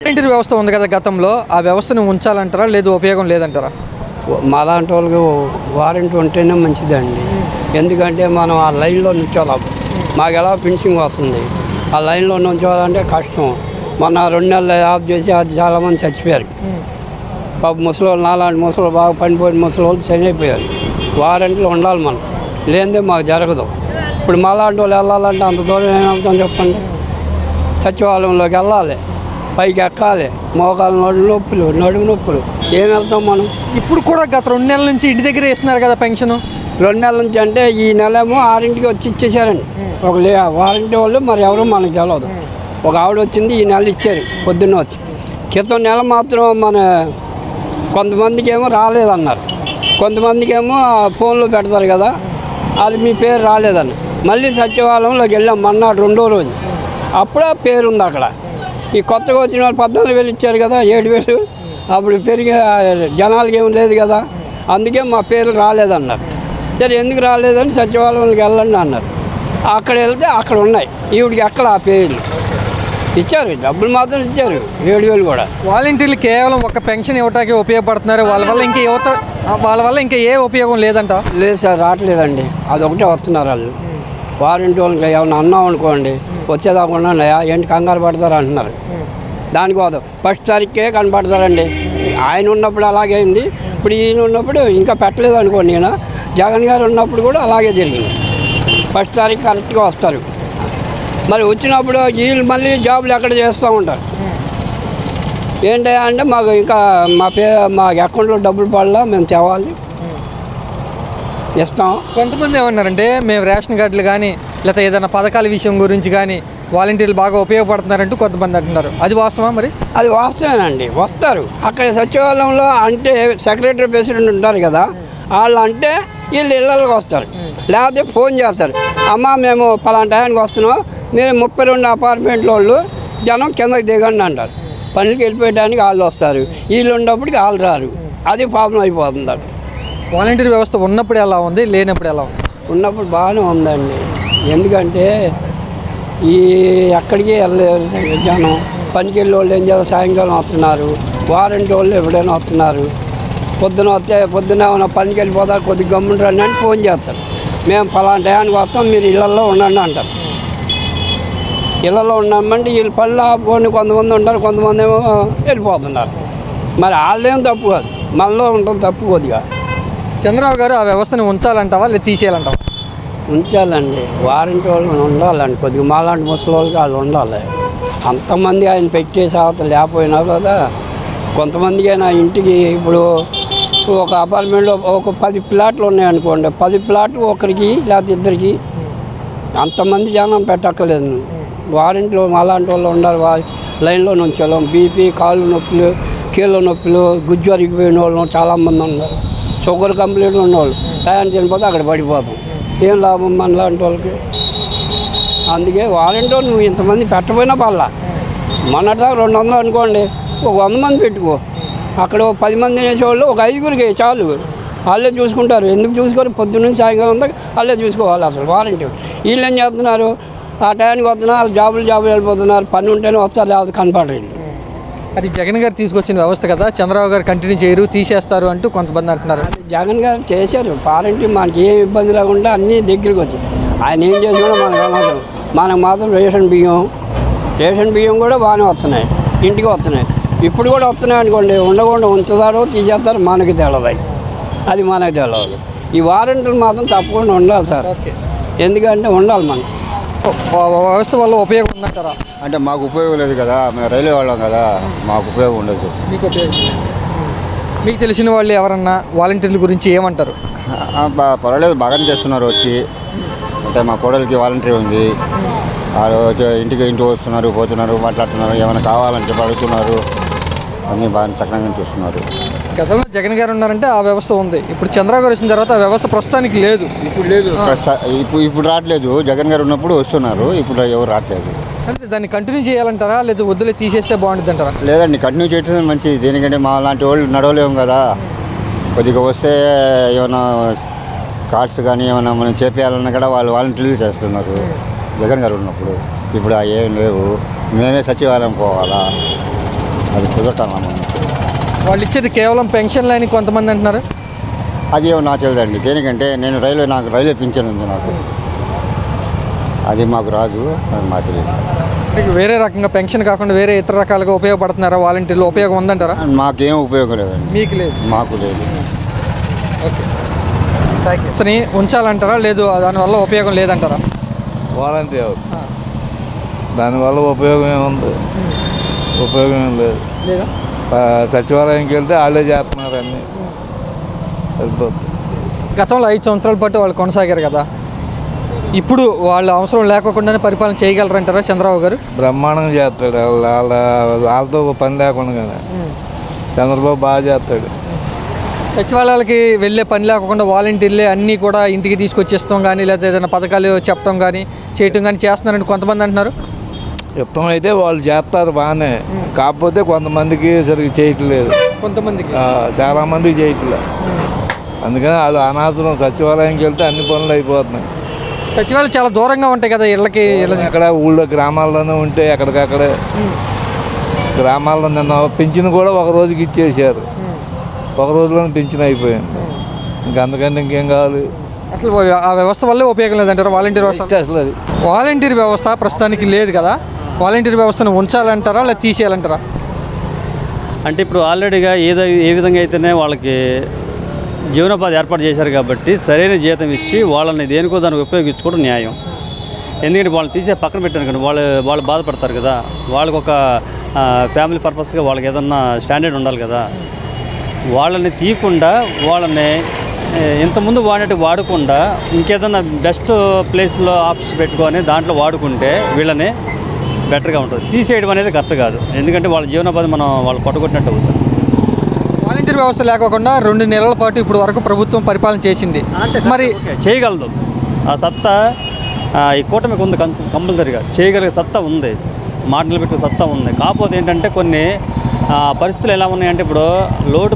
Volunteer వ్యవస్థ ఉంది కదా గతంలో, ఆ వ్యవస్థను ఉంచాలంటారా లేదు ఉపయోగం లేదంటారా? మాలాంటి వాళ్ళకి వారంటీ ఉంటేనే మంచిదండి. ఎందుకంటే మనం ఆ లైన్లో నుంచోవాలి. మాకు ఎలా ఫినిషింగ్ వస్తుంది, ఆ లైన్లో నుంచోవాలంటే కష్టం. మొన్న 2 నెలలు ఆఫ్ చేసి అది చాలామంది చచ్చిపోయారు. పాప ముసలి నాలాంటి ముసలి బాగా పనిపోయిన ముసలి వాళ్ళు చనిపోయారు. వారంటీలో ఉండాలి మనం, లేనిదే మాకు జరగదు. ఇప్పుడు మాలాంటి వాళ్ళు వెళ్ళాలంటే అంత దూరం ఏమవుతాం చెప్పండి. సచివాలయంలోకి వెళ్ళాలి, పైకి ఎక్కాలి, మోకాలు నొప్పులు, నడుము నొప్పులు, ఏం వెళ్తాం మనం. ఇప్పుడు కూడా గత 2 నెలల నుంచి ఇంటి దగ్గర ఇస్తున్నారు కదా పెన్షన్. 2 నెలల నుంచి అంటే ఈ నెల ఏమో 6ంటికి వచ్చి ఇచ్చేసారండి. ఒక వారంటీ వాళ్ళు మరి ఎవరో మనకు తెలియదు. ఒక ఆవిడ వచ్చింది, ఈ నెల ఇచ్చారు పొద్దున్న వచ్చి. క్రితం నెల మాత్రం మన కొంతమందికి ఏమో రాలేదన్నారు, కొంతమందికి ఏమో ఫోన్లో పెడతారు కదా, అది మీ పేరు రాలేదన్న. మళ్ళీ సచివాలయంలోకి వెళ్ళాం మన్నాడు 2వ రోజు, అప్పుడే పేరు ఉంది అక్కడ. ఈ కొత్తగా వచ్చిన వాళ్ళు 14,000 ఇచ్చారు కదా, 7,000 అప్పుడు పెరిగి జనాలకి ఏం లేదు కదా, అందుకే మా పేరు రాలేదన్నారు. సరే ఎందుకు రాలేదని సచివాలయంలోకి వెళ్ళండి అన్నారు. అక్కడ వెళ్తే అక్కడ ఉన్నాయి, ఈవిడికి ఎక్కడ ఆ పేర్లు ఇచ్చారు, డబ్బులు మాత్రం ఇచ్చారు, 7,000 కూడా. వాలంటీర్లు కేవలం ఒక పెన్షన్ ఇవ్వటానికి ఉపయోగపడుతున్నారు, వాళ్ళ వల్ల ఇంకా ఏ ఉపయోగం లేదంట? లేదు సార్, రావట్లేదండి, అదొకటే వస్తున్నారు వాళ్ళు. వారంటీ వాళ్ళకి ఏమన్నా అన్నాం అనుకోండి, వచ్చేదాకుండా ఏంటి కంగారు పడతారు అంటున్నారు. దానికి పోదాం, ఫస్ట్ తారీఖుకే కనపడతారండి. ఆయన ఉన్నప్పుడు అలాగే అయింది, ఇప్పుడు ఈయన ఉన్నప్పుడు ఇంకా పెట్టలేదు అనుకోండి. ఈయన జగన్ గారు ఉన్నప్పుడు కూడా అలాగే జరిగింది. ఫస్ట్ తారీఖు కరెక్ట్గా వస్తారు, మరి వచ్చినప్పుడు వీళ్ళు మళ్ళీ జాబులు ఎక్కడ చేస్తూ ఉంటారు. ఏంటి అంటే మాకు ఇంకా మా అకౌంట్లో డబ్బులు పడలా, మేము తేవాలి, ఇస్తాం. కొంతమంది ఏమన్నారంటే మేము రేషన్ కార్డులు కానీ లేకపోతే ఏదైనా పథకాల విషయం గురించి కానీ వాలంటీర్లు బాగా ఉపయోగపడుతున్నారంటూ కొంతమంది అంటున్నారు. అది వాస్తవా? మరి అది వాస్తవేనండి, వస్తారు. అక్కడ సచివాలయంలో అంటే సెక్రటరీ ప్రెసిడెంట్ ఉంటారు కదా, వాళ్ళు అంటే వీళ్ళు ఇళ్ళకి వస్తారు, లేకపోతే ఫోన్ చేస్తారు. అమ్మ మేము పలానా టైంకి వస్తున్నాం, నేను 32 అపార్ట్మెంట్ల వాళ్ళు జనం కిందకి దిగండి అంటారు. పనులకి వెళ్ళిపోయడానికి వాళ్ళు వస్తారు, వీళ్ళు ఉన్నప్పటికి వాళ్ళు రారు. అది ప్రాబ్లం అయిపోతుంది. అక్కడ వాలంటీర్ వ్యవస్థ ఉన్నప్పుడు ఎలా ఉంది, లేనప్పుడు ఎలా ఉంది? ఉన్నప్పుడు బాగానే ఉందండి. ఎందుకంటే ఈ ఎక్కడికి వెళ్ళలేరు జనం. పనికి వెళ్ళే వాళ్ళు ఏం చేస్తారు, సాయంకాలం వస్తున్నారు. వారంటీ వాళ్ళు ఎప్పుడైనా వస్తున్నారు. పొద్దున వస్తే పొద్దున ఏమైనా పనికి వెళ్ళిపోతారు, కొద్దిగా గమ్మున రండి అని ఫోన్ చేస్తారు. మేము పలానా టయానికి వస్తాం, మీరు ఇళ్లలో ఉండండి అంటారు. ఇళ్లలో ఉన్నామంటే వీళ్ళు పనులు ఆపుకొని కొంతమంది ఉంటారు, కొంతమంది ఏమో వెళ్ళిపోతున్నారు. మరి వాళ్ళేం తప్పు కాదు, మనలో ఉంటుంది తప్పు కొద్దిగా. చంద్రబాబు గారు ఆ వ్యవస్థను ఉంచాలంటావా లేదా తీసేయాలంటావా? ఉంచాలండి, వారంటీ వాళ్ళు ఉండాలండి. కొద్దిగా మాలాంటి ముసలి వాళ్ళకి వాళ్ళు ఉండాలి. అంతమంది ఆయన పెట్టేసి అవతల లేకపోయినా కదా, కొంతమందికి అయినా ఇంటికి ఇప్పుడు ఒక అపార్ట్మెంట్లో ఒక 10 ప్లాట్లు ఉన్నాయనుకోండి, 10 ప్లాట్లు ఒకరికి లేకపోతే ఇద్దరికి, అంతమంది జనం పెట్టక్కర్లేదు. వారంటీలో మాలాంటి వాళ్ళు ఉండాలి. లైన్లో నుంచి వెళ్ళాం. బీపీ, కాళ్ళు నొప్పులు, కీళ్ళ నొప్పులు, గుజ్జు అరిగిపోయిన వాళ్ళు చాలామంది ఉన్నారు. షుగర్ కంప్లీట్ ఉన్నవాళ్ళు టయాన్ని చనిపోతే అక్కడ పడిపోతాం, ఏం లాభం మనలాంటి వాళ్ళకి. అందుకే వారంటీ నువ్వు ఇంతమంది పెట్టపోయినా పర్లా, మొన్నటిదాకా 200 అనుకోండి, ఒక 100 మంది పెట్టుకో. అక్కడ 10 మంది వేసేవాళ్ళు ఒక 5గురికి చాలు, వాళ్ళే చూసుకుంటారు. ఎందుకు చూసుకొని పొద్దున్న సాయంకాలం అంతా వాళ్ళే చూసుకోవాలి. అసలు వారంటీ వీళ్ళు ఏం చేస్తున్నారు, ఆ టయానికి వస్తున్నారు, జాబులు వెళ్ళిపోతున్నారు. పని ఉంటేనే వస్తారు, లేకపోతే కనపడరు. అది జగన్ గారు తీసుకొచ్చిన వ్యవస్థ కదా, చంద్రబాబు గారు కంటిన్యూ చేయరు, తీసేస్తారు అంటూ కొంతమంది అంటున్నారు. జగన్ గారు చేశారు వారంటీ, మనకి ఏం ఇబ్బంది లేకుండా అన్నీ దగ్గరికి వచ్చాయి. ఆయన ఏం చేసినా మనకు అనవసరం. మనకు మాత్రం రేషన్ బియ్యం కూడా బాగానే వస్తున్నాయి, ఇంటికి వస్తున్నాయి. ఇప్పుడు కూడా వస్తున్నాయి అనుకోండి, ఉండకుండా ఉంచుతారో తీసేస్తారో మనకి తెలియదు, అది మనకు తెలియదు. ఈ వారంటీలు మాత్రం తప్పకుండా ఉండాలి సార్, ఎందుకంటే ఉండాలి. మనకి వ్యవస్థ వల్ల ఉపయోగం ఉందంటారా? అంటే మాకు ఉపయోగం లేదు కదా, మేము రైల్వే వాళ్ళం కదా, మాకు ఉపయోగం ఉండదు. మీకు తెలిసిన వాళ్ళు ఎవరన్నా వాలంటీర్ల గురించి ఏమంటారు? పర్వాలేదు, బాగానే చేస్తున్నారు. వచ్చి అంటే మా కోడలికి వాలంటీర్ ఉంది, వాళ్ళు ఇంటికి వస్తున్నారు, పోతున్నారు, మాట్లాడుతున్నారు, ఏమైనా కావాలని చెప్పి అడుగుతున్నారు, అన్నీ బాగా చక్కగా చూస్తున్నారు. గతంలో జగన్ గారు ఉన్నారంటే ఆ వ్యవస్థ ఉంది, ఇప్పుడు చంద్రబాబు గారు వచ్చిన తర్వాత ఆ వ్యవస్థ ప్రస్తుతానికి లేదు. ఇప్పుడు రావట్లేదు. జగన్ గారు ఉన్నప్పుడు వస్తున్నారు, ఇప్పుడు ఎవరు రావట్లేదు. అంటే దాన్ని కంటిన్యూ చేయాలంటారా లేదా వద్దులే తీసేస్తే బాగుంటుంది అంటారా? లేదండి, కంటిన్యూ చేయడం మంచిది. దేనికంటే మా లాంటి వాళ్ళు నడవలేము కదా, కొద్దిగా వస్తే ఏమైనా కార్డ్స్ కానీ ఏమైనా మనం చేపేయాలన్నా కూడా వాళ్ళు వాలంటీర్లు చేస్తున్నారు జగన్ గారు ఉన్నప్పుడు. ఇప్పుడు ఏం లేవు, మేమే సచివాలయం పోవాలా. అది కుదరటాలమ్మా. వాళ్ళు ఇచ్చేది కేవలం పెన్షన్లు అని కొంతమంది అంటున్నారు. అది ఏమో నాకు తెలియదండి. దేనికంటే నేను నాకు రైల్వే పింఛన్ ఉంది నాకు, అది మాకు రాదు, అది మాకు తెలియదు. మీకు వేరే రకంగా పెన్షన్ కాకుండా వేరే ఇతర రకాలుగా ఉపయోగపడుతున్నారా? వాలంటీర్లు ఉపయోగం ఉందంటారా? మాకేం ఉపయోగం లేదండి. మీకు లేదు? మాకు లేదు. Okay, thank you. ఉంచాలంటారా? లేదు దానివల్ల ఉపయోగం లేదంటారా? వాలంటీర్ దానివల్ల ఉపయోగం ఏముంది? ఉపయోగం ఏం లేదు. లేదా సచివాలయంకి వెళ్తే వాళ్ళే చేస్తున్నారు అన్నీ. గతంలో 5 సంవత్సరాల పాటు వాళ్ళు కొనసాగారు కదా, ఇప్పుడు వాళ్ళ అవసరం లేకోకుండానే పరిపాలన చేయగలరంటారా చంద్రబాబు గారు? బ్రహ్మాండంగా చేస్తాడు. వాళ్ళతో పని లేకుండా చంద్రబాబు బాగా చేస్తాడు. సచివాలయాలకి వెళ్ళే పని లేకుండా వాలంటీర్లే అన్నీ కూడా ఇంటికి తీసుకొచ్చేస్తాం కానీ లేదా ఏదైనా పథకాలు చెప్పడం కానీ చేయటం కానీ చేస్తున్నారని కొంతమంది అంటున్నారు. యుద్ధం అయితే వాళ్ళు చేస్తారు బాగానే, కాకపోతే కొంతమందికి సరిగ్గా చేయట్లేదు, కొంతమందికి చాలామందికి చేయట్లేదు. అందుకని వాళ్ళు అనవసరం సచివాలయంకి వెళ్తే అన్ని పనులు అయిపోతున్నాయి. సచివాలయం చాలా దూరంగా ఉంటాయి కదా ఇళ్ళకి. అక్కడ ఊళ్ళో గ్రామాల్లోనే ఉంటే ఎక్కడికక్కడే గ్రామాల్లో నిన్న పింఛను కూడా ఒక రోజుకి ఇచ్చేసారు, ఒక రోజులోనే పింఛన్ అయిపోయింది. ఇంకా అందుకంటే ఇంకేం కావాలి? అసలు ఆ వ్యవస్థ వల్లే ఉపయోగం లేదంటారు వాలంటీర్ వ్యవస్థ. అసలు అది వాలంటీర్ వ్యవస్థ ప్రస్తుతానికి లేదు కదా, వాలంటీర్ వ్యవస్థను ఉంచాలంటారా లేదా తీసేయాలంటారా? అంటే ఇప్పుడు ఆల్రెడీగా ఏ విధంగా అయితేనే వాళ్ళకి జీవనోపాధి ఏర్పాటు చేశారు కాబట్టి సరైన జీతం ఇచ్చి వాళ్ళని దేనికో దానికి ఉపయోగించుకోవడం న్యాయం. ఎందుకంటే వాళ్ళని తీసే పక్కన పెట్టాను కానీ వాళ్ళు బాధపడతారు కదా, వాళ్ళకి ఒక ఫ్యామిలీ పర్పస్గా వాళ్ళకి ఏదన్నా స్టాండర్డ్ ఉండాలి కదా. వాళ్ళని తీయకుండా వాళ్ళని ఇంతకుముందు వాడకుండా ఇంకేదన్నా బెస్ట్ ప్లేస్లో ఆప్షన్స్ పెట్టుకొని దాంట్లో వాడుకుంటే వీళ్ళని బెటర్గా ఉంటుంది. తీసేయడం అనేది కరెక్ట్ కాదు, ఎందుకంటే వాళ్ళ జీవనోపాధి వాళ్ళు పట్టుకొట్టినట్టు అవుతుంది. వాలంటీర్ వ్యవస్థ లేకుండా 2 నెలల పాటు ఇప్పుడు వరకు ప్రభుత్వం పరిపాలన చేసింది, మరి చేయగలదు. ఆ సత్తా ఈ కూటమికి ఉంది, కంపల్సరీగా చేయగలిగే సత్తా ఉంది, మాట నిలబెట్టే సత్తా ఉంది. కాకపోతే ఏంటంటే కొన్ని పరిస్థితులు ఎలా ఉన్నాయంటే ఇప్పుడు లోటు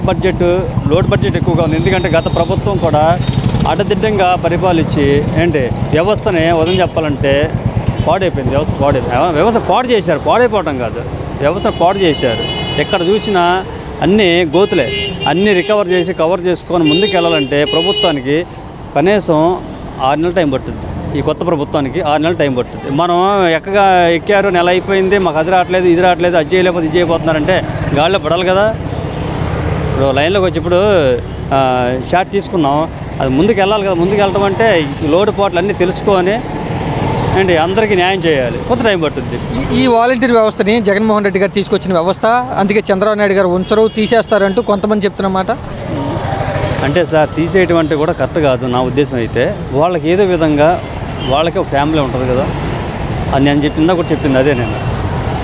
బడ్జెట్ ఎక్కువగా ఉంది. ఎందుకంటే గత ప్రభుత్వం కూడా అడ్డదిడ్డంగా పరిపాలించి వ్యవస్థని ఉదయం చెప్పాలంటే పాడైపోయింది. వ్యవస్థ పాడు చేశారు, పాడైపోవటం కాదు, వ్యవస్థను పాడు చేశారు. ఎక్కడ చూసినా అన్నీ గోతులే. అన్నీ కవర్ చేసుకొని ముందుకు వెళ్ళాలంటే ప్రభుత్వానికి కనీసం 6 నెలల టైం పట్టుద్ది. ఈ కొత్త ప్రభుత్వానికి 6 నెలల టైం పట్టుద్ది. మనం ఎక్కారు, నెల అయిపోయింది, మాకు అది రావట్లేదు, ఇది రావట్లేదు, అది చేయలేకపోతే ఇది చేయబోతున్నారంటే గాడిలో పడాలి కదా. ఇప్పుడు లైన్లోకి వచ్చి ఇప్పుడు షార్ట్ తీసుకున్నాం, అది ముందుకు వెళ్ళాలి కదా. ముందుకు వెళ్ళటం అంటే లోటుపాట్లు అన్నీ తెలుసుకొని అందరికీ న్యాయం చేయాలి, కొంత టైం పట్టుద్ది. ఈ వాలంటీర్ వ్యవస్థని జగన్మోహన్ రెడ్డి గారు తీసుకొచ్చిన వ్యవస్థ, అందుకే చంద్రబాబు నాయుడు గారు ఉంచరు, తీసేస్తారంటూ కొంతమంది చెప్తున్నమాట. అంటే సార్ తీసేయటం అంటే కూడా కరెక్ట్ కాదు నా ఉద్దేశం. అయితే వాళ్ళకి ఏదో విధంగా వాళ్ళకి ఒక ఫ్యామిలీ ఉంటుంది కదా, అది నేను చెప్పిందా కూడా చెప్పింది అదే. నేను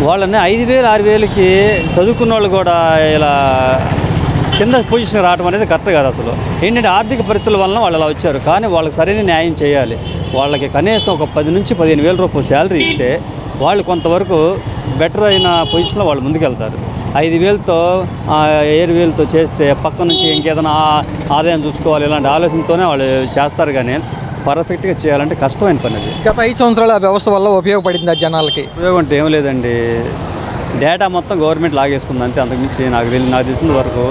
వాళ్ళని 5,000 6,000కి చదువుకున్న వాళ్ళు కూడా ఇలా కింద పొజిషన్ రావడం అనేది కరెక్ట్ కాదు. అసలు ఏంటంటే ఆర్థిక పరిస్థితుల వలన వాళ్ళు అలా వచ్చారు, కానీ వాళ్ళకి సరైన న్యాయం చేయాలి. వాళ్ళకి కనీసం ఒక 10,000 నుంచి 15,000 రూపాయలు శాలరీ ఇస్తే వాళ్ళు కొంతవరకు బెటర్ అయిన పొజిషన్లో వాళ్ళు ముందుకెళ్తారు. 5,000తో 7,000తో చేస్తే పక్క నుంచి ఇంకేదైనా ఆదాయం చూసుకోవాలి ఇలాంటి ఆలోచనతోనే వాళ్ళు చేస్తారు, కానీ పర్ఫెక్ట్గా చేయాలంటే కష్టమైన పని అది. గత 5 సంవత్సరాలు ఆ వ్యవస్థ వల్ల ఉపయోగపడింది ఆ జనాలకి? ఉపయోగం అంటే ఏం లేదండి, డేటా మొత్తం గవర్నమెంట్ లాగేసుకుంది అంతే. అంతకుమించి నాకు తెలిసిన వరకు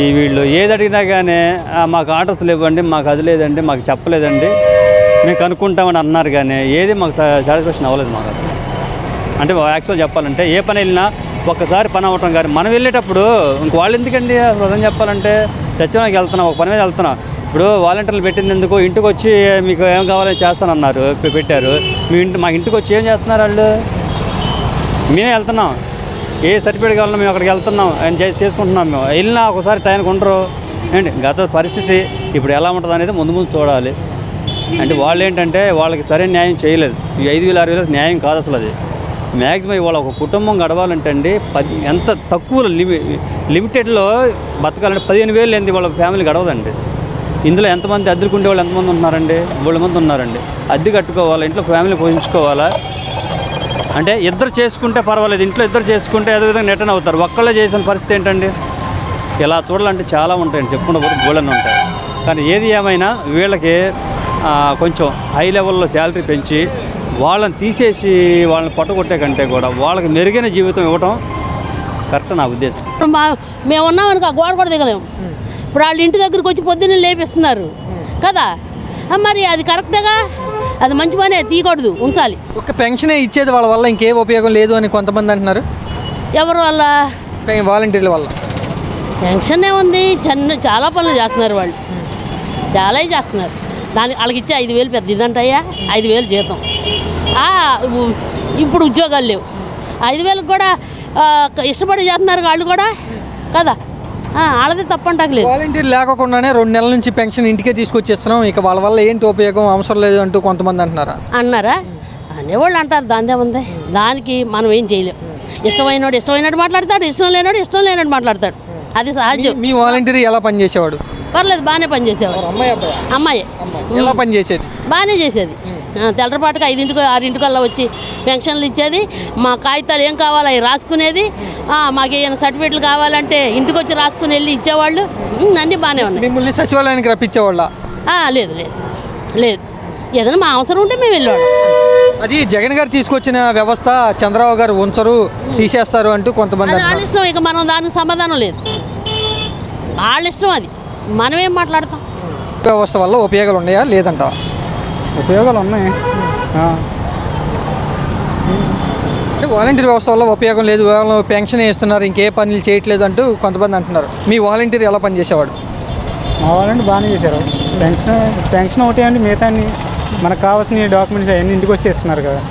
ఈ వీళ్ళు ఏది అడిగినా కానీ మాకు ఆర్డర్స్ లేవండి, మాకు అది లేదండి, మాకు చెప్పలేదండి, మేము కనుక్కుంటామని అన్నారు, కానీ ఏది మాకు సాటిస్ఫాక్షన్ అవ్వలేదు మాకు అసలు. అంటే యాక్చువల్ చెప్పాలంటే ఏ పని వెళ్ళినా ఒక్కసారి పని అవ్వటం, కానీ మనం వెళ్ళేటప్పుడు ఇంక వాళ్ళు ఎందుకండి అసలు చెప్పాలంటే సచివాలయానికి వెళ్తున్నాం, ఒక పని మీద వెళ్తున్నాం. ఇప్పుడు వాలంటీర్లు పెట్టినందుకు ఇంటికి వచ్చి మీకు ఏం కావాలని చేస్తానన్నారు, పెట్టారు. మా ఇంటికి వచ్చి ఏం చేస్తున్నారు వాళ్ళు? మేమే వెళ్తున్నాం, ఏ సర్టిఫికేట్ కావాలన్నా మేము అక్కడికి వెళ్తున్నాం, చేసుకుంటున్నాం. మేము వెళ్ళినా ఒకసారి టైంకి ఉండరు. గత పరిస్థితి ఇప్పుడు ఎలా ఉంటుంది అనేది ముందు చూడాలి. అంటే వాళ్ళు ఏంటంటే వాళ్ళకి సరైన న్యాయం చేయలేదు. ఈ 5,000 6,000 న్యాయం కాదు అసలు. అది మ్యాక్సిమం ఇవాళ ఒక కుటుంబం గడవాలంటే అండి ఎంత తక్కువ లిమిటెడ్లో బతకాలంటే 15,000 లేనిది వాళ్ళ ఫ్యామిలీ గడవదండి. ఇందులో ఎంతమంది అద్దెకుండే వాళ్ళు ఎంతమంది ఉన్నారండి? 3 మంది ఉన్నారండి. అద్దె కట్టుకోవాలా, ఇంట్లో ఫ్యామిలీ పోషించుకోవాలా. అంటే ఇద్దరు చేసుకుంటే పర్వాలేదు, ఇంట్లో ఇద్దరు చేసుకుంటే అదే విధంగా నెట్టన్ అవుతారు. ఒక్కళ్ళే చేసిన పరిస్థితి ఏంటండి? ఇలా చూడాలంటే చాలా ఉంటాయండి, చెప్పుకుంటే గోళ్ళని ఉంటాయి. కానీ ఏది ఏమైనా వీళ్ళకి కొంచెం హై లెవెల్లో శాలరీ పెంచి వాళ్ళని తీసేసి వాళ్ళని పట్టుకొట్టే కంటే కూడా వాళ్ళకి మెరుగైన జీవితం ఇవ్వటం కరెక్ట్ నా ఉద్దేశం. మేము ఉన్నాం అనుకో గోడ కూడా దిగలేము. ఇప్పుడు వాళ్ళ ఇంటి దగ్గరికి వచ్చి పొద్దున్నే లేపిస్తున్నారు కదా, మరి అది కరెక్ట్గా, అది మంచి పనే, తీయకూడదు, ఉంచాలి. ఒక పెన్షనే ఇచ్చేది వాళ్ళ వల్ల ఇంకే ఉపయోగం లేదు అని కొంతమంది అంటున్నారు. ఎవరి వల్ల? వాలంటీర్ల వల్ల. పెన్షన్ ఏముంది, చాలా పనులు చేస్తున్నారు వాళ్ళు, చాలా చేస్తున్నారు. వాళ్ళకి ఇచ్చే 5,000 పెద్ద ఇదంటయ్యా, 5,000 జీతం. ఇప్పుడు ఉద్యోగాలు లేవు, 5,000 కూడా ఇష్టపడి చేస్తున్నారు వాళ్ళు కూడా కదా, వాళ్ళది తప్పంటలేదు. వాలంటీర్ లేకుండానే 2 నెలల నుంచి పెన్షన్ ఇంటికే తీసుకొచ్చేస్తున్నాం, ఇక వాళ్ళ వల్ల ఏంటి ఉపయోగం, అవసరం లేదు అంటూ కొంతమంది అన్నారా అనేవాళ్ళు అంటారు. దాందే ఉంది, దానికి మనం ఏం చేయలేం. ఇష్టమైనట్టు మాట్లాడతాడు, ఇష్టం లేనట్టు మాట్లాడతాడు, అది సహజం. మీ వాలంటీర్ ఎలా పనిచేసేవాడు? పర్లేదు, బాగానే పనిచేసేవాడు. అమ్మాయి ఎలా పనిచేసేది? బాగానే చేసేది. తెల్లపాటుగా 5 6 వచ్చి పెన్షన్లు ఇచ్చేది, మా కాగితాలు ఏం కావాలో అవి రాసుకునేది, మాకు ఏమైనా సర్టిఫికెట్లు కావాలంటే ఇంటికి వచ్చి రాసుకుని వెళ్ళి ఇచ్చేవాళ్ళు. అన్నీ బాగానే ఉన్నాయి. మిమ్మల్ని సచివాలయానికి రప్పించేవాళ్ళ? లేదు లేదు లేదు, ఏదైనా మా అవసరం ఉంటే మేము వెళ్ళేవాళ్ళం. అది జగన్ గారు తీసుకొచ్చిన వ్యవస్థ, చంద్రబాబు గారు ఉంచరు, తీసేస్తారు అంటూ కొంతమంది. వాళ్ళ ఇష్టం, ఇక మనం దానికి సమాధానం లేదు, వాళ్ళ ఇష్టం, అది మనం ఏం మాట్లాడతాం. వ్యవస్థ వల్ల ఉపయోగాలు ఉన్నాయా లేదంట? ఉపయోగాలు ఉన్నాయి. అంటే వాలంటీర్ వ్యవస్థ వల్ల ఉపయోగం లేదు, పెన్షన్ వేస్తున్నారు, ఇంకే పనులు చేయట్లేదు అంటూ కొంతమంది అంటున్నారు. మీ వాలంటీర్ ఎలా పనిచేసేవాడు? మా వాలంటీర్ బాగానే చేశారు. పెన్షన్ ఒకటి అండి, మిగతా మనకు కావాల్సిన డాక్యుమెంట్స్ అవన్నీ ఇంటికి వచ్చి ఇస్తున్నారు కదా,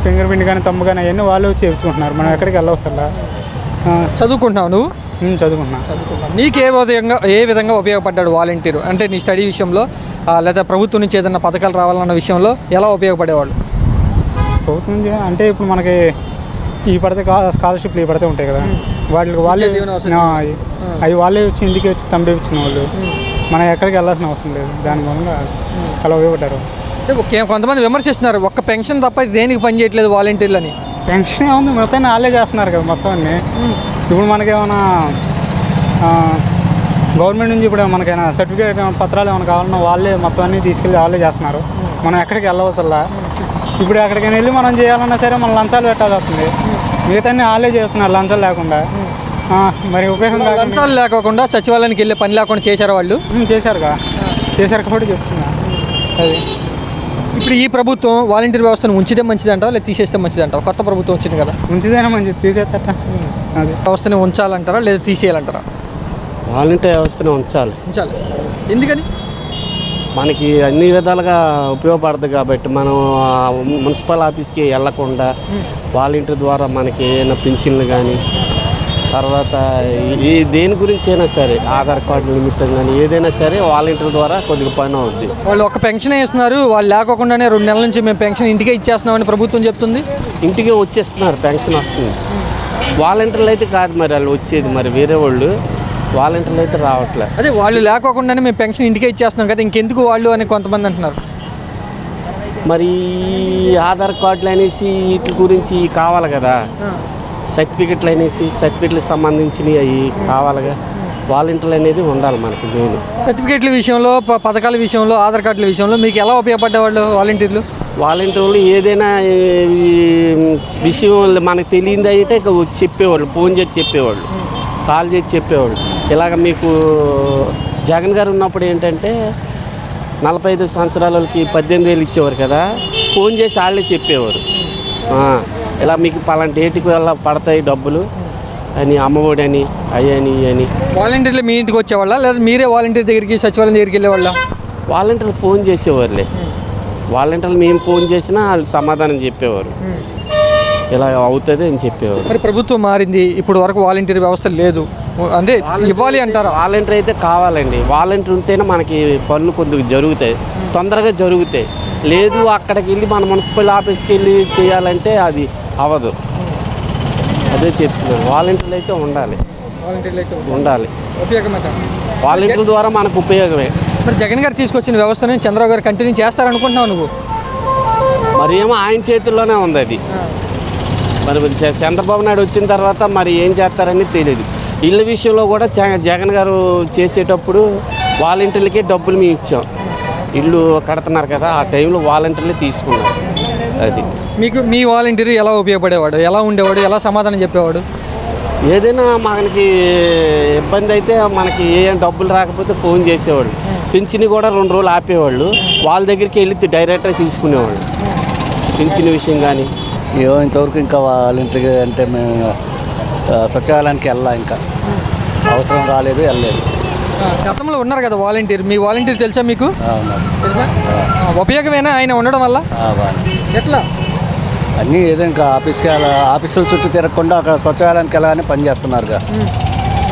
ఫింగర్ ప్రింట్ కానీ తమ్ము కానీ అవన్నీ వాళ్ళు వచ్చి చేయించుకుంటున్నారు, మనం ఎక్కడికి వెళ్ళవసలా. చదువుకుంటున్నావు నువ్వు? చదువుకుంటున్నా. నీకు ఏ విధంగా ఉపయోగపడ్డాడు వాలంటీరు? అంటే నీ స్టడీ విషయంలో లేదా ప్రభుత్వం నుంచి ఏదైనా పథకాలు రావాలన్న విషయంలో ఎలా ఉపయోగపడేవాళ్ళు? ప్రభుత్వం నుంచి అంటే ఇప్పుడు మనకి ఈ పడితే స్కాలర్షిప్లు పడితే ఉంటాయి కదా, వాటికి వాళ్ళే అవి వాళ్ళే వచ్చి ఇంటికి వచ్చి తంబేపించిన వాళ్ళు, మనం ఎక్కడికి వెళ్ళాల్సిన అవసరం లేదు. దాని మూలంగా అలా ఉపయోగపడ్డారు. అంటే కొంతమంది విమర్శిస్తున్నారు, ఒక్క పెన్షన్ తప్ప దేనికి పని చేయట్లేదు వాలంటీర్లు అని. పెన్షన్ ఏముంది, మొత్తం వాళ్ళే చేస్తున్నారు కదా మొత్తం అన్నీ. ఇప్పుడు మనకేమైనా గవర్నమెంట్ నుంచి ఇప్పుడు మనకైనా సర్టిఫికేట్ పత్రాలు ఏమైనా కావాలన్నా వాళ్ళే మొత్తం అన్నీ తీసుకెళ్ళి వాళ్ళే చేస్తున్నారు, మనం ఎక్కడికి వెళ్ళవసల్లా. ఇప్పుడు ఎక్కడికైనా వెళ్ళి మనం చేయాలన్నా సరే మనం లంచాలు పెట్టాల్సి వస్తుంది, మిగతా వాళ్ళే చేస్తున్నారు లంచాలు లేకుండా. మరి ఉపయోగం లంచాలు లేకుండా సచివాలయానికి వెళ్ళే పని లేకుండా చేశారు వాళ్ళు. చేశారు కాబట్టి చెప్తున్నా. అది ఇప్పుడు ఈ ప్రభుత్వం వాలంటీర్ వ్యవస్థను ఉంచితే మంచిదంటారా లేదా తీసేస్తే మంచిదంటారా? కొత్త ప్రభుత్వం వచ్చింది కదా, ఉంచితేనే మంచిది, తీసేస్తట. అది వ్యవస్థని ఉంచాలంటారా లేదా తీసేయాలంటారా? వాలంటీర్ వ్యవస్థను ఉంచాలి. ఎందుకని? మనకి అన్ని విధాలుగా ఉపయోగపడుతుంది కాబట్టి మనం మున్సిపల్ ఆఫీస్కి వెళ్ళకుండా వాలంటీర్ ద్వారా మనకి ఏమైనా పింఛన్లు కానీ, తర్వాత దేని గురించి అయినా సరే, ఆధార్ కార్డు నిమిత్తం కానీ ఏదైనా సరే వాలంటీర్ ద్వారా కొద్దిగా పని అవుద్ది. వాళ్ళు ఒక పెన్షన్ వేస్తున్నారు, వాళ్ళు లేకోకుండానే 2 నెలల నుంచి మేము పెన్షన్ ఇంటికే ఇచ్చేస్తున్నామని ప్రభుత్వం చెప్తుంది. ఇంటికే వచ్చేస్తున్నారు, పెన్షన్ వస్తుంది. వాలంటీర్లు అయితే కాదు మరి వాళ్ళు వచ్చేది, మరి వేరే వాళ్ళు వాలంటీర్లు అయితే రావట్లేదు. అదే వాళ్ళు లేకోకుండానే మేము పెన్షన్ ఇంటికే ఇచ్చేస్తున్నాం కదా, ఇంకెందుకు వాళ్ళు అని కొంతమంది అంటున్నారు. మరి ఆధార్ కార్డులు అనేసి వీటి గురించి కావాలి కదా, సర్టిఫికెట్లు అనేసి సర్టిఫికెట్లకు సంబంధించినవి అవి కావాలిగా, వాలంటీర్లు అనేది ఉండాలి మనకి మెయిన్. సర్టిఫికెట్ల విషయంలో, పథకాల విషయంలో, ఆధార్ కార్డుల విషయంలో మీకు ఎలా ఉపయోగపడ్డేవాళ్ళు వాలంటీర్లు? ఏదైనా విషయం మనకు తెలియదు అయితే చెప్పేవాళ్ళు, ఫోన్ చేసి చెప్పేవాళ్ళు, కాల్ చేసి చెప్పేవాళ్ళు. ఇలాగ మీకు జగన్ గారు ఉన్నప్పుడు ఏంటంటే 45 సంవత్సరాల వాళ్ళకి 18,000 ఇచ్చేవారు కదా, ఫోన్ చేసి వాళ్ళే చెప్పేవారు, ఇలా మీకు పలాంటి డేట్కి వల్ల పడతాయి డబ్బులు అని, అమ్మఒడి అని, అయ్యని అని. వాలంటీర్లు మీ ఇంటికి వచ్చేవాళ్ళ లేదా మీరే వాలంటీర్ దగ్గరికి సచివాలయం దగ్గరికి వెళ్ళేవాళ్ళ? వాలంటీర్లు ఫోన్ చేసేవారులే, వాలంటీర్లు మేము ఫోన్ చేసినా వాళ్ళు సమాధానం చెప్పేవారు, ఇలా అవుతుంది అని చెప్పేవారు. మరి ప్రభుత్వం మారింది, ఇప్పుడు వరకు వాలంటీర్ వ్యవస్థ లేదు, అంటే ఇవ్వాలి అంటారా? వాలంటీర్ అయితే కావాలండి, వాలంటీర్ ఉంటేనే మనకి పనులు కొద్దిగా జరుగుతాయి, తొందరగా జరుగుతాయి. లేదు అక్కడికి వెళ్ళి మన మున్సిపల్ ఆఫీస్కి వెళ్ళి చేయాలంటే అది అవ్వదు. అదే చెప్తున్నాను, వాలంటీర్లు అయితే ఉండాలి. వాలంటీర్ల ద్వారా మనకు ఉపయోగమే. మరి జగన్ గారు తీసుకొచ్చిన వ్యవస్థని చంద్రబాబు గారు కంటిన్యూ చేస్తారనుకుంటున్నావు నువ్వు? మరి ఏమో ఆయన చేతుల్లోనే ఉంది అది. మరి చంద్రబాబు నాయుడు వచ్చిన తర్వాత మరి ఏం చేస్తారని తెలియదు. ఇళ్ళ విషయంలో కూడా జగన్ గారు చేసేటప్పుడు వాలంటీర్లకే డబ్బులు మేము ఇచ్చాం, ఇల్లు కడుతున్నారు కదా, ఆ టైంలో వాలంటీర్లే తీసుకున్నారు. అది మీకు మీ వాలంటీర్ ఎలా ఉపయోగపడేవాడు, ఎలా ఉండేవాడు, ఎలా సమాధానం చెప్పేవాడు? ఏదైనా మనకి ఇబ్బంది అయితే మనకి ఏం డబ్బులు రాకపోతే ఫోన్ చేసేవాళ్ళు. పింఛని కూడా 2 రోజులు ఆపేవాళ్ళు. వాళ్ళ దగ్గరికి వెళ్ళి డైరెక్ట్గా తీసుకునేవాళ్ళు పింఛని విషయం కానీ. ఇంతవరకు ఇంకా వాలంటీర్ అంటే మేము సచివాలయానికి ఇంకా అవసరం రాలేదు, వెళ్ళలేదు. గతంలో ఉన్నారు కదా వాలంటీర్, మీ వాలంటీర్ తెలుసా మీకు? తెలుసా? ఉపయోగమేనా ఆయన ఉండడం వల్ల? ఎట్లా అన్నీ ఏదో ఇంకా ఆఫీసుల చుట్టూ తిరగకుండా అక్కడ సచివాలయానికి వెళ్ళగానే పనిచేస్తున్నారుగా,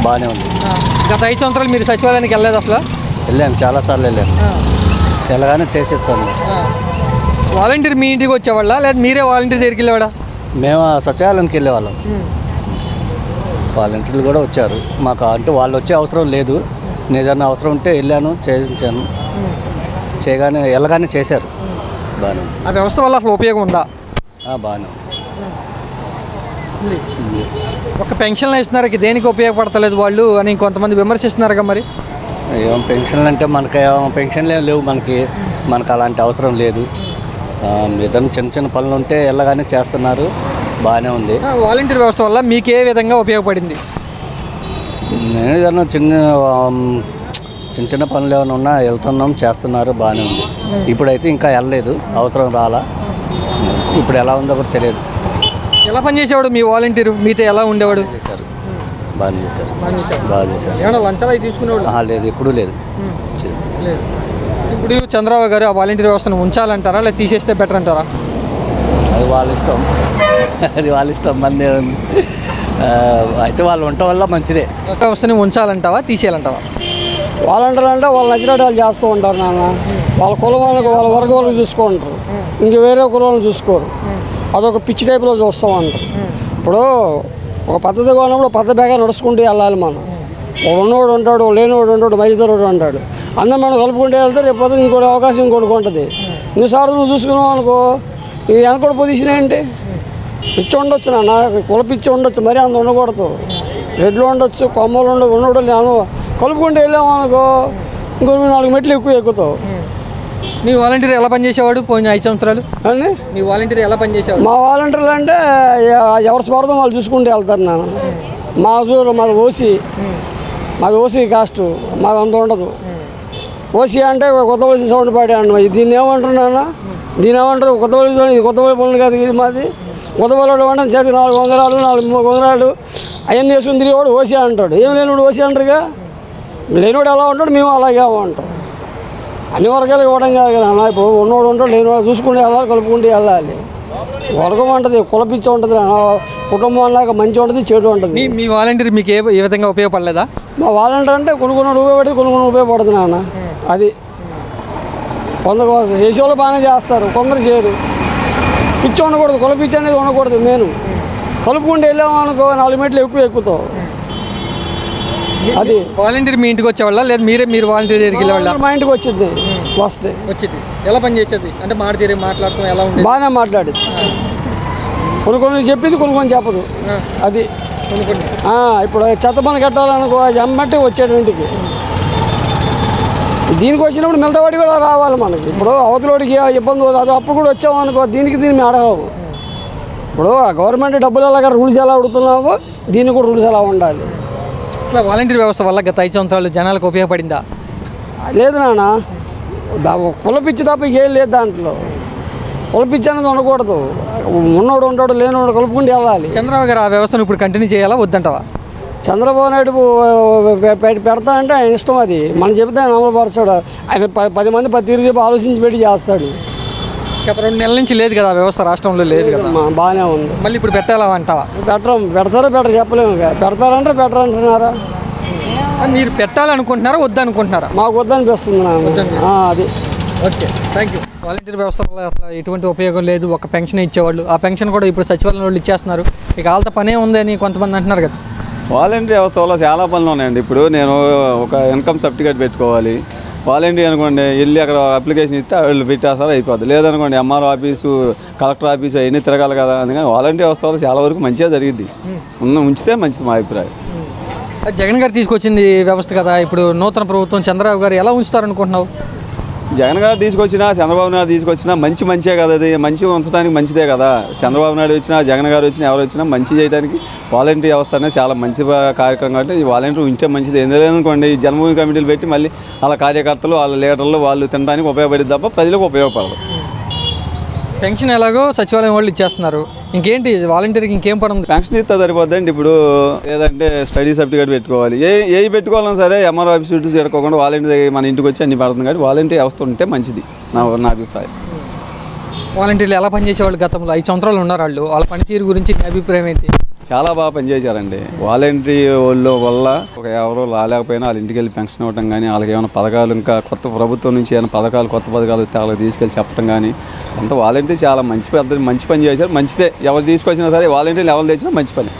బాగానే ఉంది. గత 5 సంవత్సరాలు మీరు సచివాలయానికి వెళ్ళలేదు అసలు? వెళ్ళాను, చాలాసార్లు వెళ్ళాను. వెళ్ళగానే చేసేస్తాను. వాలంటీర్ మీ ఇంటికి వచ్చేవాళ్ళ లేదా మీరే వాలంటీర్ దగ్గరికి వెళ్ళేవాడా? మేము సచివాలయానికి వెళ్ళేవాళ్ళం. వాలంటీర్లు కూడా వచ్చారు మాకు, అంటే వాళ్ళు వచ్చే అవసరం లేదు. ఏదైనా అవసరం ఉంటే వెళ్ళాను, చేయించాను. చేయగానే వెళ్ళగానే చేశారు, బాగానే ఉంది. ఆ వ్యవస్థ వల్ల అసలు ఉపయోగం ఉందా? బాగానే ఉంది. ఒక పెన్షన్లు ఇస్తున్నారు, దేనికి ఉపయోగపడతలేదు వాళ్ళు అని కొంతమంది విమర్శిస్తున్నారుగా. మరి ఏం పెన్షన్లు అంటే మనకి పెన్షన్లు ఏం లేవు, మనకు అలాంటి అవసరం లేదు. ఏదైనా చిన్న చిన్న పనులు ఉంటే వెళ్ళగానే చేస్తున్నారు, బాగానే ఉంది. వాలంటీర్ వ్యవస్థ వల్ల మీకు ఏ విధంగా ఉపయోగపడింది? నేను ఏదైనా చిన్న పనులు ఏమైనా ఉన్నా వెళ్తున్నాం, చేస్తున్నారు, బాగానే ఉంది. ఇప్పుడైతే ఇంకా వెళ్ళలేదు, అవసరం రాలా. ఇప్పుడు ఎలా ఉందో కూడా తెలియదు. ఎలా పనిచేసేవాడు మీ వాలంటీరు? మీతో ఎలా ఉండేవాడు? చేశారు, బాగా చేశారు, బాగా చేశారు. ఏమన్నా లంచాలు అవి తీసుకునేవాడు? లేదు, ఎప్పుడూ లేదు. ఇప్పుడు చంద్రబాబు గారు ఆ వాలంటీర్ వ్యవస్థను ఉంచాలంటారా లేదా తీసేస్తే బెటర్ అంటారా? అది వాళ్ళ ఇష్టం, అది వాళ్ళ ఇష్టం, మంది అయితే వాళ్ళు ఉండటం వల్ల మంచిదే. వ్యవస్థని ఉంచాలంటావా తీసేయాలంటావా? వాలంటీర్లు అంటే వాళ్ళు నచ్చినట్టు వాళ్ళు చేస్తూ ఉంటారు నాన్న. వాళ్ళ కులం వాళ్ళకి వాళ్ళ వర్గ వాళ్ళకి చూసుకుంటారు, ఇంక వేరే కులాలను చూసుకోరు. అదొక పిచ్చి టైప్లో చూస్తూ ఉంటారు. ఇప్పుడు ఒక పద్ధతిగా ఉన్నప్పుడు పద్ధతిగా నడుచుకుంటూ వెళ్ళాలి మనం. ఉన్నోడు ఉంటాడు, లేనివాడు ఉంటాడు, మధ్యతరుడు ఉంటాడు. అందరం మనం కలుపుకుంటూ వెళ్తే రేపు పొద్దున ఇంకోటి అవకాశం ఇంకోటి ఉంటుంది. ఇన్నిసార్లు నువ్వు చూసుకున్నావు అనుకో, ఇది వెనకటి పొజిషన్ ఏంటి? పిచ్చి ఉండొచ్చు నాన్న, కుల పిచ్చి ఉండొచ్చు, మరీ అంత ఉండకూడదు. రెడ్లు ఉండొచ్చు, కొమ్మలు ఉన్నోడు కలుపుకుంటూ వెళ్ళాము అనుకో, ఇంకో 4 మెట్లు ఎక్కుతావు. మీ వాలంటీర్ ఎలా పనిచేసేవాడు పోయిన 5 సంవత్సరాలు? అండి మీ వాలంటీర్ ఎలా పనిచేసేవాడు? మా వాలంటీర్లు అంటే ఎవరి స్వార్థం వాళ్ళు చూసుకుంటూ వెళ్తారు నాన్న. మాది ఓసీ కాస్ట్, మాది అంత ఉండదు. ఓసీ అంటే కొత్త వలసి సౌండ్ పాడే అండి. దీన్ని ఏమంటారు నాన్న? దీని ఏమంటారు? కొత్త వలసి పనులు కాదు ఇది మాది. కొత్త వాళ్ళు అంటే చేతి 400 400 అవన్నీ వేసుకుని తిరిగేవాడు ఓసీ అంటాడు. ఏం లేనివాడు ఓసీ అంటారుగా. లేనివాడు ఎలా ఉంటాడు, మేము అలాగే ఉంటాం. అన్ని వర్గాలు ఇవ్వడం కాదు కదా. ఇప్పుడు ఉన్నవాడు ఉంటాడు, లేనివాడు చూసుకుంటూ వెళ్ళాలి, కలుపుకుంటూ వెళ్ళాలి. వర్గం ఉంటుంది, కులపిచ్చి ఉంటుంది, కుటుంబం అన్నాక మంచి ఉంటుంది, చెడు ఉంటుంది. మీ వాలంటీర్ మీకు ఏ విధంగా ఉపయోగపడలేదా? మా వాలంటీర్ అంటే కొన్ని ఉపయోగపడి కొన్ని ఉపయోగపడుతుంది నాన్న. అది కొందరు చేసేవాళ్ళు బాగానే చేస్తారు, కొందరు చేయరు. పిచ్చి ఉండకూడదు, కులపిచ్చి అనేది ఉండకూడదు. నేను కలుపుకుంటూ వెళ్ళాము అనుకో, 4 మెట్లు ఎక్కుతావు. అది వాలంటీర్ మీ ఇంటికి వచ్చేవాళ్ళ లేదా మీరు వాలంటీర్ దగ్గరికి వెళ్ళేవాళ్ళ? మా ఇంటికి వచ్చింది, వచ్చింది. ఎలా పనిచేసేది అంటే మాట్లాడుతూ ఎలా ఉంది? బాగానే మాట్లాడేది. కొన్ని చెప్పింది, కొన్ని చెప్పదు. అది ఇప్పుడు చెత్త పని కట్టాలనుకో, ఎమ్మటే వచ్చాడు ఇంటికి. దీనికి వచ్చినప్పుడు మిగతావాడి కూడా రావాలి మనకి. ఇప్పుడు అవతలోడికి ఇబ్బంది అది అప్పుడు కూడా వచ్చామనుకో, దీన్ని అడగవు. ఇప్పుడు గవర్నమెంట్ డబ్బులు ఎలాగ రూల్స్ ఎలా అడుగుతున్నావో దీనికి కూడా రూల్స్ ఎలా ఉండాలి. ఇట్లా వాలంటీర్ వ్యవస్థ వల్ల గత 5 సంవత్సరాలు జనాలకు ఉపయోగపడిందా? లేదు నాన్న, కులపిచ్చి తప్ప ఏం లేదు దాంట్లో. కులపిచ్చి అనేది ఉండకూడదు. ఉన్నోడు ఉంటాడు, లేనివాడు కలుపుకుంటూ వెళ్ళాలి. చంద్రబాబు గారు ఆ వ్యవస్థను ఇప్పుడు కంటిన్యూ చేయాలా వద్దంటావా? చంద్రబాబు నాయుడు పెడతా అంటే ఆయన ఇష్టం. అది మనం చెబితే ఆయన అమలుపరచాడు. ఆయన 10 మంది 10 తీరు చెప్పి ఆలోచించి పెట్టి చేస్తాడు. గత 2 నెలల నుంచి లేదు కదా వ్యవస్థ, రాష్ట్రంలో లేదు కదా. బాగానే ఉంది. మళ్ళీ ఇప్పుడు పెట్టాలా అంటావా? పెడతారో చెప్పలేము. పెడతారంటే పెట్టరంటున్నారా? మీరు పెట్టాలనుకుంటున్నారా వద్దనుకుంటున్నారా? మాకు వద్దనిపిస్తుంది అది. Okay, thank you. వాలంటీర్ వ్యవస్థ వల్ల అసలు ఎటువంటి ఉపయోగం లేదు. ఒక పెన్షన్ ఇచ్చేవాళ్ళు, ఆ పెన్షన్ కూడా ఇప్పుడు సచివాలయం వాళ్ళు ఇచ్చేస్తున్నారు. ఇక వాళ్ళతో పనే ఉంది అని కొంతమంది అంటున్నారు కదా. వాలంటీర్ వ్యవస్థ వల్ల చాలా పనులు ఉన్నాయండి. ఇప్పుడు నేను ఒక ఇన్కమ్ సర్టిఫికేట్ పెట్టుకోవాలి, వాలంటీర్ అనుకోండి వెళ్ళి అక్కడ అప్లికేషన్ ఇస్తే వాళ్ళు పెట్టేస్తారు, అయిపోద్ది. లేదనుకోండి ఎంఆర్ఓ ఆఫీసు, కలెక్టర్ ఆఫీసు అవన్నీ తిరగాలి కదా. అందుకని వాలంటీర్ వ్యవస్థ వల్ల చాలా వరకు మంచిగా జరిగింది. ఉంచితే మంచిది మా అభిప్రాయం. జగన్ గారు తీసుకొచ్చింది వ్యవస్థ కదా, ఇప్పుడు నూతన ప్రభుత్వం చంద్రబాబు గారు ఎలా ఉంచుతారనుకుంటున్నావు? జగన్ గారు తీసుకొచ్చినా చంద్రబాబు నాయుడు తీసుకొచ్చినా మంచే కదా, అది మంచి ఉంచడానికి మంచిదే కదా. చంద్రబాబు నాయుడు వచ్చినా జగన్ గారు వచ్చినా ఎవరు వచ్చినా మంచి చేయడానికి వాలంటీర్ వ్యవస్థ అనేది చాలా మంచి కార్యక్రమం. కాబట్టి ఈ వాలంటీర్ ఉంటే మంచిది. ఎందుకంటే ఈ జన్మభూమి కమిటీలు పెట్టి మళ్ళీ వాళ్ళ కార్యకర్తలు వాళ్ళ లీడర్లు వాళ్ళు తినడానికి ఉపయోగపడింది తప్ప ప్రజలకు ఉపయోగపడదు. పెన్షన్ ఎలాగో సచివాలయం వాళ్ళు ఇచ్చేస్తున్నారు, ఇంకేంటి వాలంటీర్కి ఇంకేం పని ఉంది? పెన్షన్ ఇస్తే సరిపోద్దండి. ఇప్పుడు లేదంటే స్టడీ సర్టిఫికేట్ పెట్టుకోవాలి, ఏ పెట్టుకోవాలన్నా సరే ఎంఆర్ఓ ఆఫీస్ చుట్టూ చేరుకోకుండా వాలంటీర్ దగ్గర మన ఇంటికి వచ్చి అన్ని పడుతుంది. కాబట్టి వాలంటీర్ వ్యవస్థ ఉంటే మంచిది నా అభిప్రాయం. వాలంటీర్లు ఎలా పనిచేసేవాళ్ళు గతంలో 5 సంవత్సరాలు ఉన్నారు వాళ్ళు, వాళ్ళ పనితీరు గురించి మీ అభిప్రాయం ఏంటి? చాలా బాగా పనిచేశారండి. వాలంటరీ వాళ్ళు వల్ల ఎవరో రాలేకపోయినా వాళ్ళ ఇంటికి వెళ్ళి పెన్షన్ ఇవ్వడం కానీ, వాళ్ళకి ఏమైనా పథకాలు ఇంకా కొత్త ప్రభుత్వం నుంచి ఏమైనా కొత్త పథకాలు వస్తే వాళ్ళకి తీసుకెళ్ళి చెప్పడం కానీ, అంతా వాలంటరీ చాలా మంచి పని చేశారు. మంచిదే, ఎవరు తీసుకొచ్చినా సరే వాలంటీర్లు ఎవరు తెచ్చినా మంచి పని.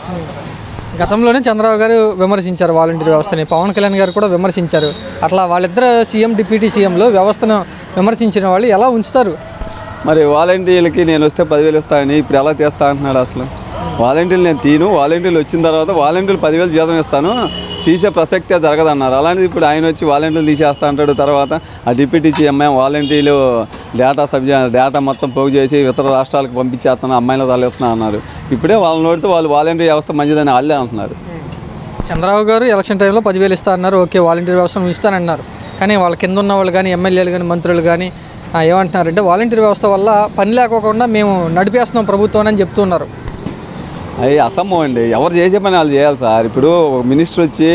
గతంలోనే చంద్రబాబు గారు విమర్శించారు వాలంటీర్ వ్యవస్థని, పవన్ కళ్యాణ్ గారు కూడా విమర్శించారు. అట్లా వాళ్ళిద్దరు సీఎం డిప్యూటీ సీఎంలో వ్యవస్థను విమర్శించిన వాళ్ళు ఎలా ఉంచుతారు? మరి వాలంటీర్లకి నేను వస్తే 10,000 ఇస్తానని ఇప్పుడు ఎలా తీస్తా అంటున్నాడు? అసలు వాలంటీర్లు నేను తీను, వాలంటీర్లు వచ్చిన తర్వాత వాలంటీర్లు 10,000 జీతం ఇస్తాను, తీసే ప్రసక్తే జరగదన్నారు. అలాంటిది ఇప్పుడు ఆయన వచ్చి వాలంటీర్లు తీసేస్తా అంటాడు. తర్వాత ఆ డిప్యూటీ సీఎం వాలంటీర్లు డేటా మొత్తం పోగు చేసి ఇతర రాష్ట్రాలకు పంపించేస్తాను, అమ్మాయిల తలెత్తున్నా అన్నారు. ఇప్పుడే వాళ్ళ నోటితో వాళ్ళు వాలంటీర్ వ్యవస్థ మంచిదని వాళ్ళే అంటున్నారు. చంద్రబాబు గారు ఎలక్షన్ టైంలో 10,000 ఇస్తా అన్నారు, ఓకే వాలంటీర్ వ్యవస్థను ఇస్తానన్నారు. కానీ వాళ్ళ కింద ఉన్న వాళ్ళు కానీ ఎమ్మెల్యేలు కానీ మంత్రులు కానీ ఏమంటున్నారంటే వాలంటీర్ వ్యవస్థ వల్ల పని లేకోకుండా మేము నడిపేస్తున్నాం ప్రభుత్వం అని చెప్తున్నారు. అవి అసంభవం అండి. ఎవరు చేసే పని వాళ్ళు చేయాలి సార్. ఇప్పుడు ఒక మినిస్టర్ వచ్చి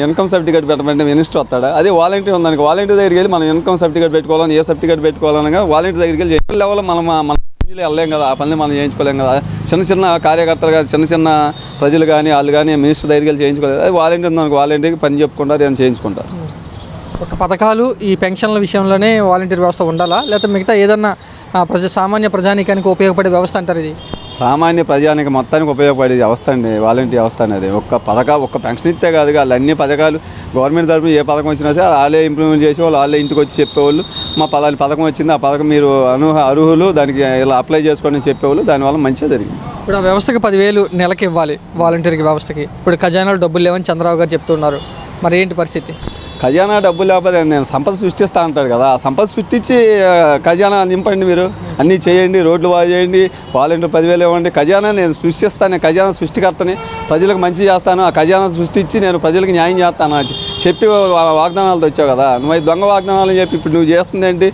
ఇన్కమ్ సర్టిఫికేట్ పెట్టమంటే మినిస్టర్ వస్తాడా? అదే వాలంటీర్ ఉందానికి వాలంటీర్ దగ్గరికి వెళ్ళి మనం ఇన్కమ్ సర్టిఫికేట్ పెట్టుకోవాలని, ఏ సర్టిఫికేట్ పెట్టుకోవాలనగా వాలంటీర్ దగ్గరికి వెళ్ళి లెవెల్లో మన వెళ్ళలేం కదా, ఆ పని మనం చేయించుకోలేం కదా. చిన్న కార్యకర్తలు కానీ చిన్న ప్రజలు కానీ వాళ్ళు కానీ మినిస్టర్ దగ్గరికి వెళ్ళి చేయించుకోలేదు. అది వాలంటీర్ ఉందానికి వాలంటీర్కి పని చెప్పుకుంటారు, ఏమైనా చేయించుకుంటారు. ఒక పథకాలు ఈ పెన్షన్ల విషయంలోనే వాలంటీర్ వ్యవస్థ ఉండాలా, లేకపోతే మిగతా ఏదన్నా సామాన్య ప్రజానీకానికి ఉపయోగపడే వ్యవస్థ అంటారు? ఇది సామాన్య ప్రజానికి మొత్తానికి ఉపయోగపడే వ్యవస్థ అండి వాలంటీర్ వ్యవస్థ అనేది. ఒక్క పెన్షన్ ఇస్తే కాదు, వాళ్ళు అన్ని పథకాలు గవర్నమెంట్ తరఫున ఏ పథకం వచ్చినా సరే వాళ్ళే ఇంప్లిమెంట్ చేసేవాళ్ళు, వాళ్ళే ఇంటికి వచ్చి చెప్పేవాళ్ళు. మా పలాని పథకం వచ్చింది, ఆ పథకం మీరు అర్హులు, దానికి ఇలా అప్లై చేసుకోండి చెప్పేవాళ్ళు. దానివల్ల మంచిగా జరిగింది. ఇప్పుడు ఆ వ్యవస్థకి 10,000 నెలకి ఇవ్వాలి వాలంటీర్కి వ్యవస్థకి. ఇప్పుడు ఖజానాలో డబ్బులు లేవని చంద్రబాబు గారు చెప్తున్నారు, మరి ఏంటి పరిస్థితి? ఖజానా డబ్బు లేకపోతే నేను సంపద సృష్టిస్తా అంటాడు కదా, ఆ సంపద సృష్టించి ఖజానా నింపండి, మీరు అన్నీ చేయండి, రోడ్లు బాగా చేయండి, వాలంటీర్ 10,000 ఇవ్వండి. ఖజానా నేను సృష్టిస్తాను, నేను ఖజానా సృష్టికర్తని, ప్రజలకు మంచి చేస్తాను, ఆ ఖజానా సృష్టించి నేను ప్రజలకు న్యాయం చేస్తాను చెప్పి వాగ్దానాలతో వచ్చావు కదా. నువ్వు దొంగ వాగ్దానాలు చెప్పి ఇప్పుడు నువ్వు చేస్తుంది ఏంటి?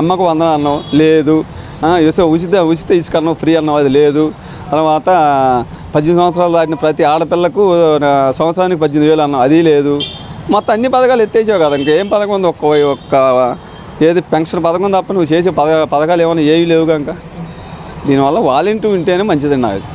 అమ్మకు 100 అన్నావు, లేదు. ఉచిత ఇసుక అన్నావు, ఫ్రీ అన్నావు, అది లేదు. తర్వాత 18 సంవత్సరాలు దాటిన ప్రతి ఆడపిల్లకు సంవత్సరానికి 18,000 అన్నావు, అది లేదు. మొత్తం అన్ని పథకాలు ఎత్తేసావు కదా, ఇంకేం పథకం ఉంది? ఒక్క ఏది పెన్షన్ పథకం తప్ప నువ్వు చేసే పథకాలు ఏమైనా ఏవి లేవు కనుక దీనివల్ల వాలంటీర్ ఉంటేనే మంచిదండి నాకు.